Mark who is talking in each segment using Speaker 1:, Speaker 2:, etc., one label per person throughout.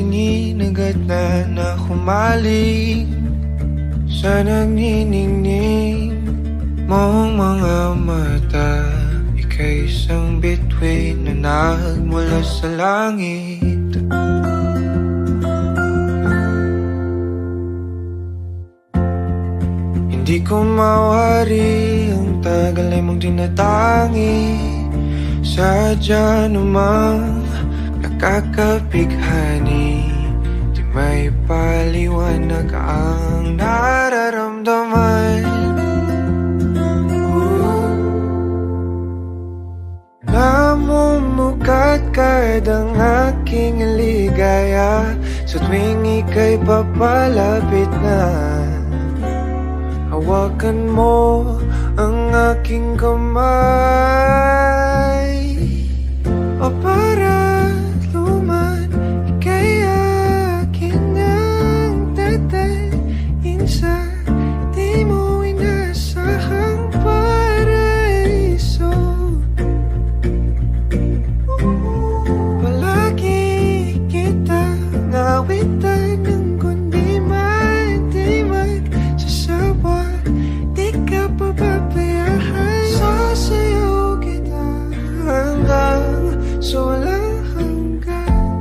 Speaker 1: tingin agad na humaling sa nagniningning mong mga mata. Ika'y isang bituin na nagmula sa langit. Hindi ko mawari ang tagal ay mong tinatangi. Sadya namang nakakapighani, di may paliwanag ang nararamdaman. Namumukat kadang aking ligaya sa tuwing ika'y papalapit na. Hawakan mo ang aking kamay, o para luman ika'y akin ang tatalin sa di mo inasahang paraiso. Palagi kita nawitan ng kundi man di magsasawa. Di ka pababayaan, sasayaw kita hanggang sa walang hanggan.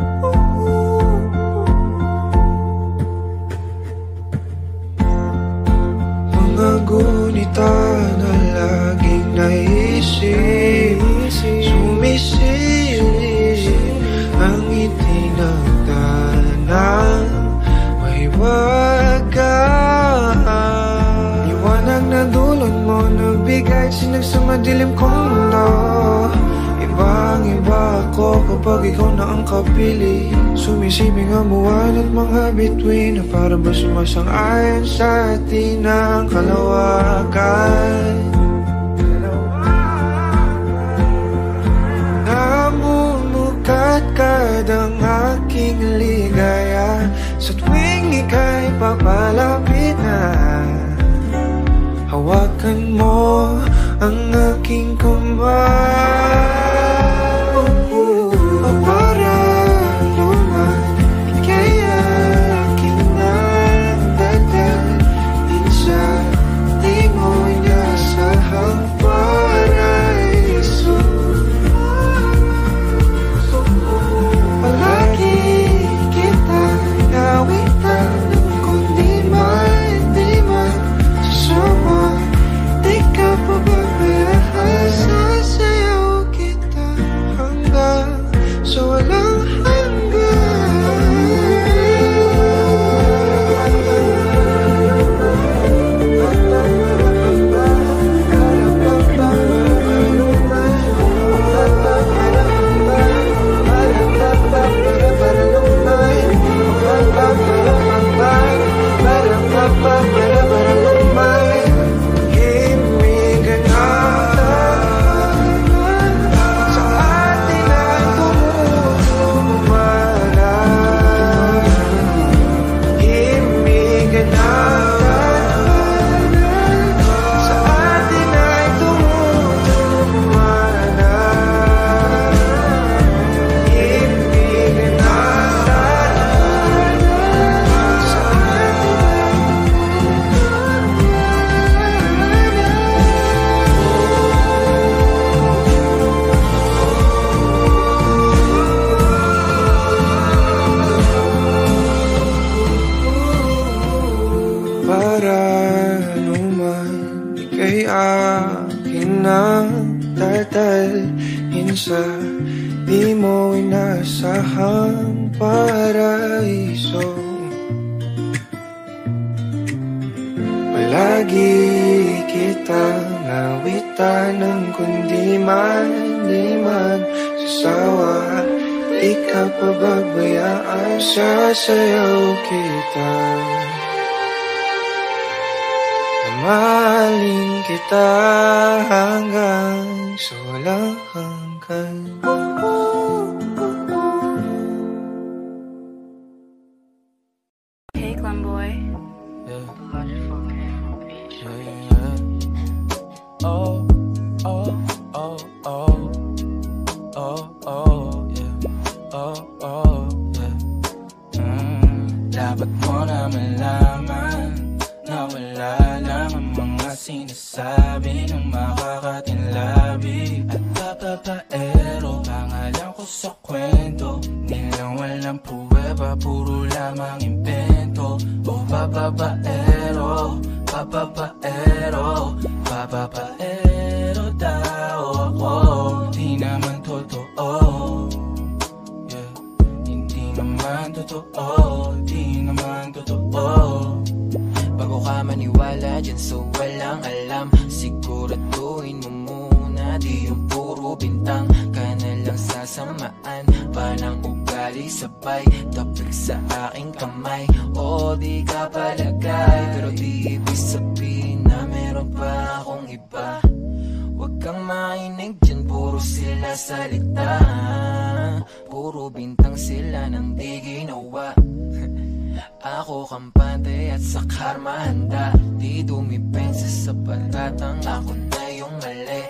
Speaker 1: Mga gunita na laging naisip, sumisilip ang itinagdanang mahiwagaan. Liwanag na dulot mo nagbigay sinag sa madilim kong mundo. Ibang-iba ako kapag ikaw na ang kapili. Sumisibing ang buwan at mga bituin na para ba sumasang-ayon sa atin ang kalawakan. Namumukat kadang aking ligaya sa tuwing ika'y papalapit na. Hawakan mo ang aking kamay, o para luman ika'y akin ang tatalin sa di mo inasahang paraiso. Palagi kita nawitan ng kundi man di magsasawa. Di ka pababayaan, sasayaw kita hanggang sa walang sa di mo inasahang paraiso. Palagi kita nawitan ng kundi man di magsasawa. Di ka pababayaan, sasayaw kita. Mahalin kita hanggang sa walang hanggan.
Speaker 2: Hey, Glamboy.
Speaker 1: Yeah. Yeah. Oh, oh, oh, oh. Oh, oh, yeah. Oh, oh, yeah.
Speaker 2: malaman na wala lang ang mga sinasabi ng makakatinlabi at papapaero. Pangalan ko sa kwento, nilang walang pruweba, puro lamang invento. O papapaero, papapaero, papapaero daw ako. Di naman totoo, yeah. Hindi naman totoo, di naman totoo.
Speaker 3: Bago ka maniwala dyan so walang alam, siguraduhin mo muna di yung puro bintang ka na lang sasamaan pa ng ugali sabay tapik sa aking kamay. O di ka palagay pero di ibig sabihin na meron pa akong iba. Huwag kang mainig dyan, puro sila salita, puro bintang sila nang di ginawa. Ako kampante at sa karma handa, di dumipensa sa patatang ako na yung mali.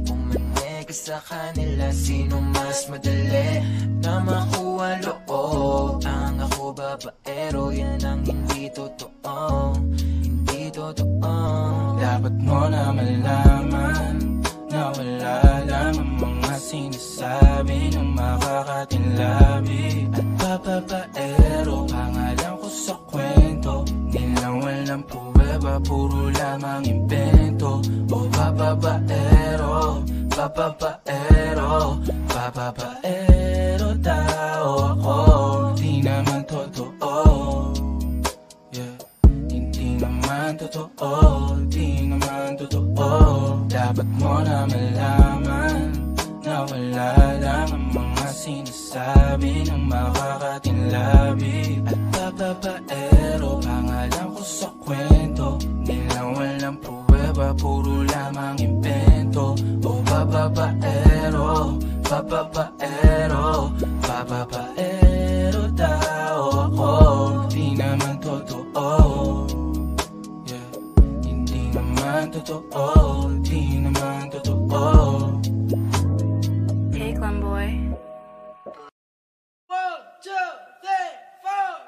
Speaker 3: Kung pumanig sa kanila, sino mas madali na makuha loob? Ang ako babaero, yan ang hindi totoo, hindi totoo.
Speaker 2: Dapat mo na malaman na wala lang ang mga sinasabi ng makakatinlabi at papapaero. Pangalan ko sa kwento, nilang walang pruweba, puro lamang invento. O papapaero, papapaero, papapaero daw ako. Di naman totoo, yeah. Hindi naman totoo, di naman totoo. Dapat mo na malaman na wala lang ang mga sinasabi ng makakatinlabi at papapaero. Pangalan ko sa kwento, nilang walang pruweba, puro lamang invento. O papapaero, papapaero, papapaero daw ako. Di naman totoo, yeah. Hindi naman totoo, di naman totoo.
Speaker 4: Hey, Glenboy.
Speaker 2: 1, 2, 3, 4.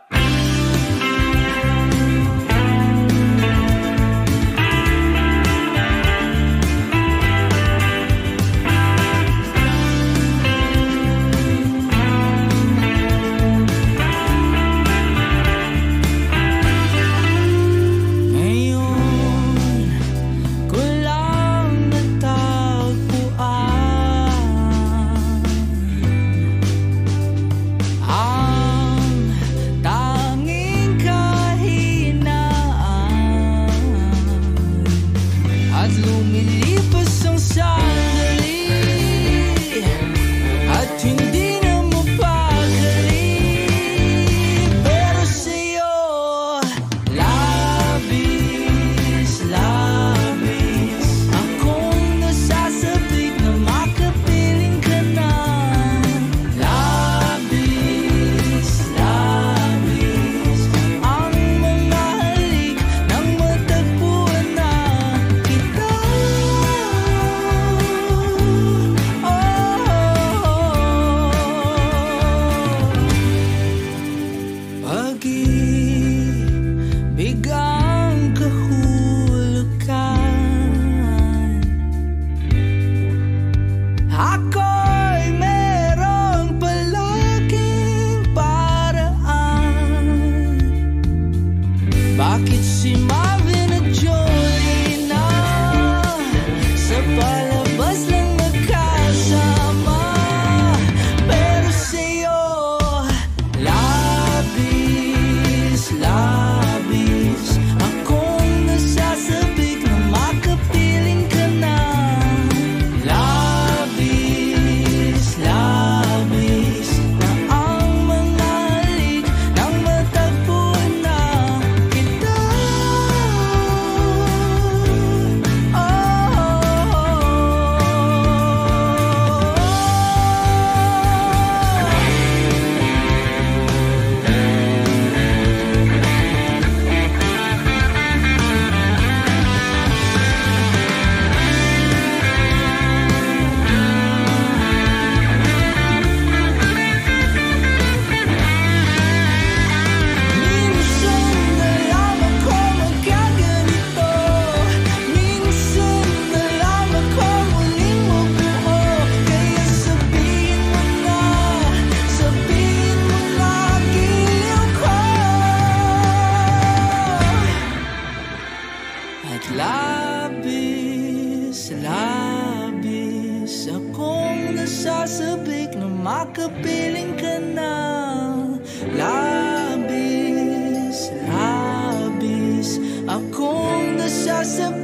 Speaker 3: Ngayon ko lang natatanong
Speaker 4: sasabik na makapiling ka na. Labis, labis akong nasasabik